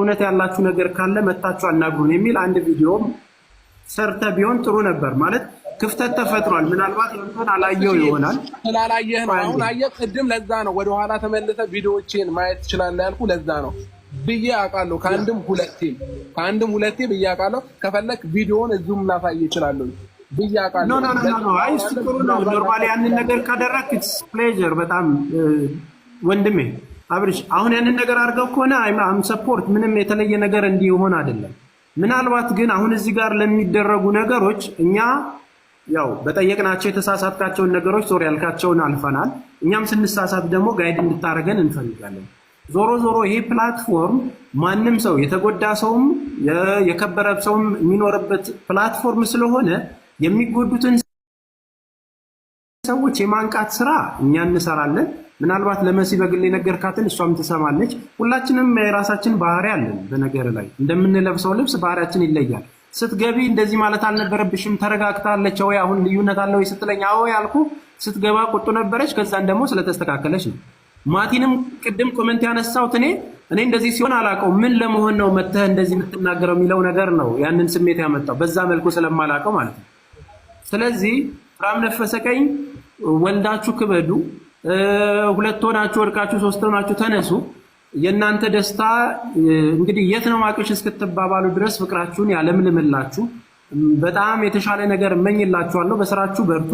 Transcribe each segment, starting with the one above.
እውነት ያላችሁ ነገር ካለ መታችሁ አናግሩን የሚል አንድ ቪዲዮ ሰርተ ቢሆን ጥሩ ነበር። ማለት ክፍተት ተፈጥሯል። ምናልባት እንትን አላየው ይሆናል። ስላላየህ ነው። አሁን አየህ፣ ቅድም ለዛ ነው ወደ ኋላ ተመልሰህ ቪዲዮዎችን ማየት ትችላለህ ያልኩ ለዛ ነው ብዬ አውቃለሁ። ከአንድም ሁለቴ ብዬ አውቃለሁ። ከፈለክ ቪዲዮውን እዚሁም ላሳይ እችላለሁ ብዬ አውቃለሁ። ኖ አይ እሱ ጥሩ ነው። ኖርማሊ ያንን ነገር ካደረክ ኢትስ ፕሌዠር በጣም ወንድሜ አብርሽ አሁን ያንን ነገር አድርገው ከሆነ አም ሰፖርት ምንም የተለየ ነገር እንዲሆን አይደለም። ምናልባት ግን አሁን እዚህ ጋር ለሚደረጉ ነገሮች እኛ ያው በጠየቅናቸው የተሳሳትካቸውን ነገሮች ዞር ያልካቸውን አልፈናል። እኛም ስንሳሳት ደግሞ ጋይድ እንድታረገን እንፈልጋለን። ዞሮ ዞሮ ይሄ ፕላትፎርም ማንም ሰው የተጎዳ ሰውም የከበረ ሰውም የሚኖርበት ፕላትፎርም ስለሆነ የሚጎዱትን ሰዎች የማንቃት ስራ እኛ እንሰራለን። ምናልባት ለመሲ በግል የነገርካትን እሷም ትሰማለች። ሁላችንም የራሳችን ባህሪ አለን። በነገር ላይ እንደምንለብሰው ልብስ ባህሪያችን ይለያል። ስትገቢ እንደዚህ ማለት አልነበረብሽም ተረጋግታለች ወይ አሁን ልዩነት አለ ወይ ስትለኝ አዎ ያልኩ ስትገባ ቁጡ ነበረች። ከዛን ደግሞ ስለተስተካከለች ነው። ማቲንም ቅድም ኮሜንት ያነሳሁት እኔ እንደዚህ ሲሆን አላውቀው ምን ለመሆን ነው መተህ እንደዚህ የምትናገረው የሚለው ነገር ነው ያንን ስሜት ያመጣው በዛ መልኩ ስለማላውቀው ማለት ነው። ስለዚህ ፍራም ነፈሰ ቀኝ ወልዳችሁ ክበዱ። ሁለት ሆናችሁ ወድቃችሁ ሶስት ሆናችሁ ተነሱ። የእናንተ ደስታ እንግዲህ የት ነው ማቅሽ እስክትባባሉ ድረስ ፍቅራችሁን ያለምልምላችሁ። በጣም የተሻለ ነገር እመኝላችኋለሁ። በስራችሁ በርቱ።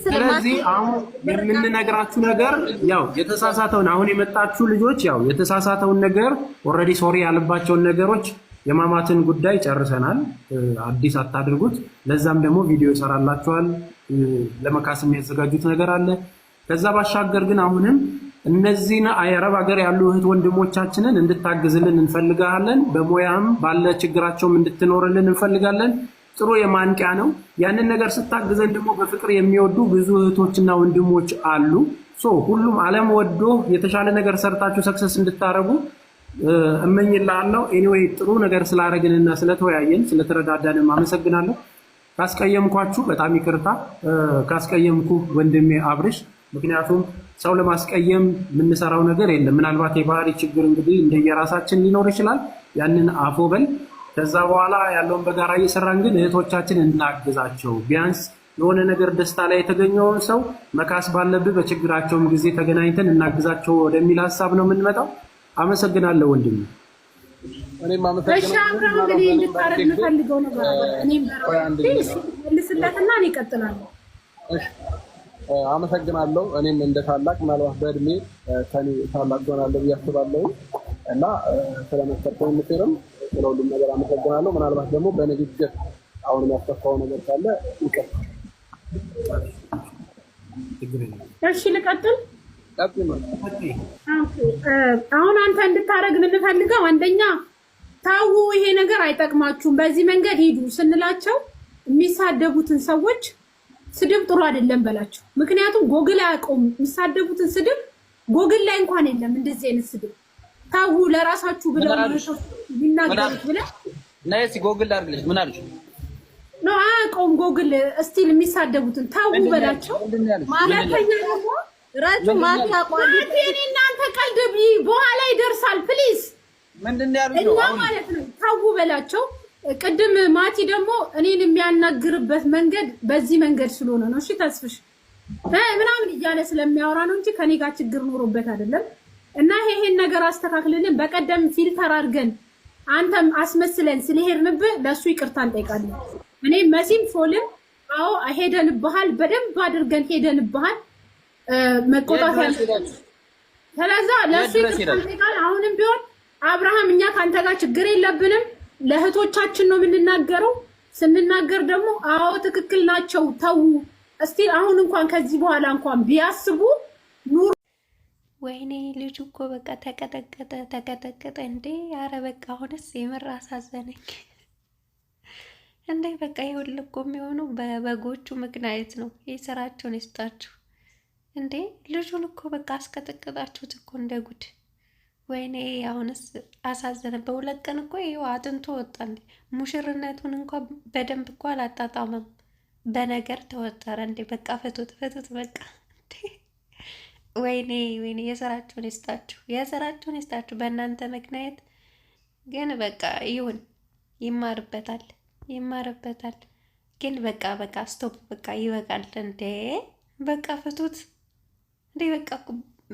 ስለዚህ አሁን የምንነግራችሁ ነገር ያው የተሳሳተውን አሁን የመጣችሁ ልጆች ያው የተሳሳተውን ነገር ኦልሬዲ ሶሪ ያለባቸውን ነገሮች የማማትን ጉዳይ ጨርሰናል። አዲስ አታድርጉት። ለዛም ደግሞ ቪዲዮ ይሰራላችኋል። ለመካስ የሚያዘጋጁት ነገር አለ። ከዛ ባሻገር ግን አሁንም እነዚህን አረብ ሀገር ያሉ እህት ወንድሞቻችንን እንድታግዝልን እንፈልጋለን። በሙያም ባለ ችግራቸውም እንድትኖርልን እንፈልጋለን። ጥሩ የማንቂያ ነው። ያንን ነገር ስታግዘን ደግሞ በፍቅር የሚወዱ ብዙ እህቶችና ወንድሞች አሉ። ሁሉም ዓለም ወዶ የተሻለ ነገር ሰርታችሁ ሰክሰስ እንድታረጉ እመኝልሃለሁ። ኤኒዌይ ጥሩ ነገር ስላደረግንና ስለተወያየን ስለተረዳዳንም አመሰግናለሁ። ካስቀየምኳችሁ በጣም ይቅርታ። ካስቀየምኩ ወንድሜ አብርሽ፣ ምክንያቱም ሰው ለማስቀየም የምንሰራው ነገር የለም። ምናልባት የባህሪ ችግር እንግዲህ እንደየራሳችን ሊኖር ይችላል። ያንን አፎ በል። ከዛ በኋላ ያለውን በጋራ እየሰራን ግን እህቶቻችን እናግዛቸው። ቢያንስ የሆነ ነገር ደስታ ላይ የተገኘውን ሰው መካስ ባለብህ በችግራቸውም ጊዜ ተገናኝተን እናግዛቸው ወደሚል ሀሳብ ነው የምንመጣው። አመሰግናለሁ ወንድሜ። እኔም አመሰግናለሁ። እኔ እንድታረግ የምፈልገው ነገር አለ። እኔም መልስለትና እኔ እቀጥላለሁ። እሺ አመሰግናለሁ። እኔም እንደ ታላቅ ምናልባት በእድሜ ከኔ ታላቅ ሆናለሁ ብዬ አስባለሁ እና ስለመሰጠኝ ምክርም ስለሁሉም ነገር አመሰግናለሁ። ምናልባት ደግሞ በንግግር አሁን የሚያስከፋው ነገር ካለ ይቀጥል። እሺ ልቀጥል። አሁን አንተ እንድታረግ የምንፈልገው አንደኛ ታው ይሄ ነገር አይጠቅማችሁም፣ በዚህ መንገድ ሂዱ ስንላቸው የሚሳደቡትን ሰዎች ስድብ ጥሩ አይደለም በላቸው። ምክንያቱም ጎግል አያውቀውም የሚሳደቡትን ስድብ ጎግል ላይ እንኳን የለም እንደዚህ አይነት ስድብ። ታው ለራሳችሁ ብለው ሊናገሩት ብለ ነሲ ጎግል አድርግልሽ ምን አልሽ ነው አያውቀውም ጎግል እስቲል የሚሳደቡትን ታው በላቸው። ማለተኛ ደግሞ ራጁ ማታቋል እናንተ ቀልድ በኋላ ይደርሳል። ፕሊዝ ምንድነው ያሉት ማለት ነው። ታው በላቸው። ቅድም ማቲ ደግሞ እኔን የሚያናግርበት መንገድ በዚህ መንገድ ስለሆነ ነው። እሺ ተስፍሽ ምናምን እያለ ስለሚያወራ ነው እንጂ ከኔ ጋር ችግር ኖሮበት አይደለም። እና ይሄን ነገር አስተካክልልን። በቀደም ፊልተር አድርገን አንተም አስመስለን ስለሄድንብህ ለሱ ይቅርታ እንጠይቃለን። እኔ መሲም ፎልም አዎ ሄደንብሃል፣ በደንብ አድርገን ሄደንብሃል። መቆጣት ያለ ስለዛ ለሱ ይቅርታ እንጠይቃለን። አሁንም ቢሆን አብርሃም እኛ ካንተ ጋር ችግር የለብንም። ለእህቶቻችን ነው የምንናገረው። ስንናገር ደግሞ አዎ ትክክል ናቸው ተው እስቲ አሁን እንኳን ከዚህ በኋላ እንኳን ቢያስቡ ኑሮ ወይኔ ልጁ እኮ በቃ ተቀጠቀጠ እንዴ! አረ በቃ አሁንስ የምር አሳዘነኝ እንዴ! በቃ ይሁን እኮ የሚሆነው በበጎቹ ምክንያት ነው። የስራቸውን ይስጣችሁ እንዴ! ልጁን እኮ በቃ አስቀጠቀጣችሁት እኮ እንደ ጉድ። ወይኔ አሁንስ አሳዘነ። በሁለት ቀን እኮ ይኸው አጥንቶ ወጣ እንዴ! ሙሽርነቱን እንኳን በደንብ እኮ አላጣጣመም። በነገር ተወጠረ እንዴ! በቃ ፍቱት በቃ እንዴ! ወይኔ ወይኔ፣ የስራችሁን ይስጣችሁ፣ የስራችሁን ይስጣችሁ። በእናንተ ምክንያት ግን በቃ ይሁን፣ ይማርበታል፣ ይማርበታል። ግን በቃ በቃ ስቶፕ፣ በቃ ይበቃል። እንዴ በቃ ፍቱት እንዴ! በቃ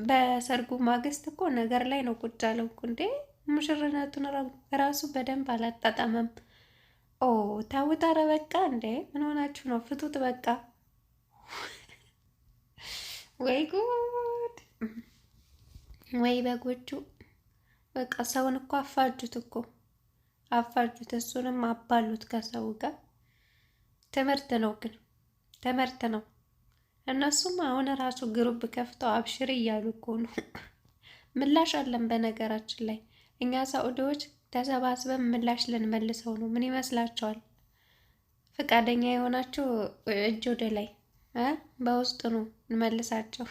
በሰርጉ ማግስት እኮ ነገር ላይ ነው ቁጭ ያለው እኮ እንዴ! ሙሽርነቱን ራሱ በደንብ አላጣጣመም። ኦ ታውት፣ ኧረ በቃ እንዴ! ምን ሆናችሁ ነው? ፍቱት በቃ። ወይ ጉድ! ወይ በጎቹ! በቃ ሰውን እኮ አፋጁት እኮ አፋጁት። እሱንም አባሉት ከሰው ጋር። ትምህርት ነው ግን ትምህርት ነው። እነሱም አሁን ራሱ ግሩፕ ከፍተው አብሽር እያሉ እኮ ነው። ምላሽ አለን በነገራችን ላይ እኛ ሳኡዲዎች ተሰባስበን ምላሽ ልንመልሰው ነው። ምን ይመስላችኋል? ፈቃደኛ የሆናችሁ እጅ ወደ ላይ በውስጥ ነው እንመልሳቸው።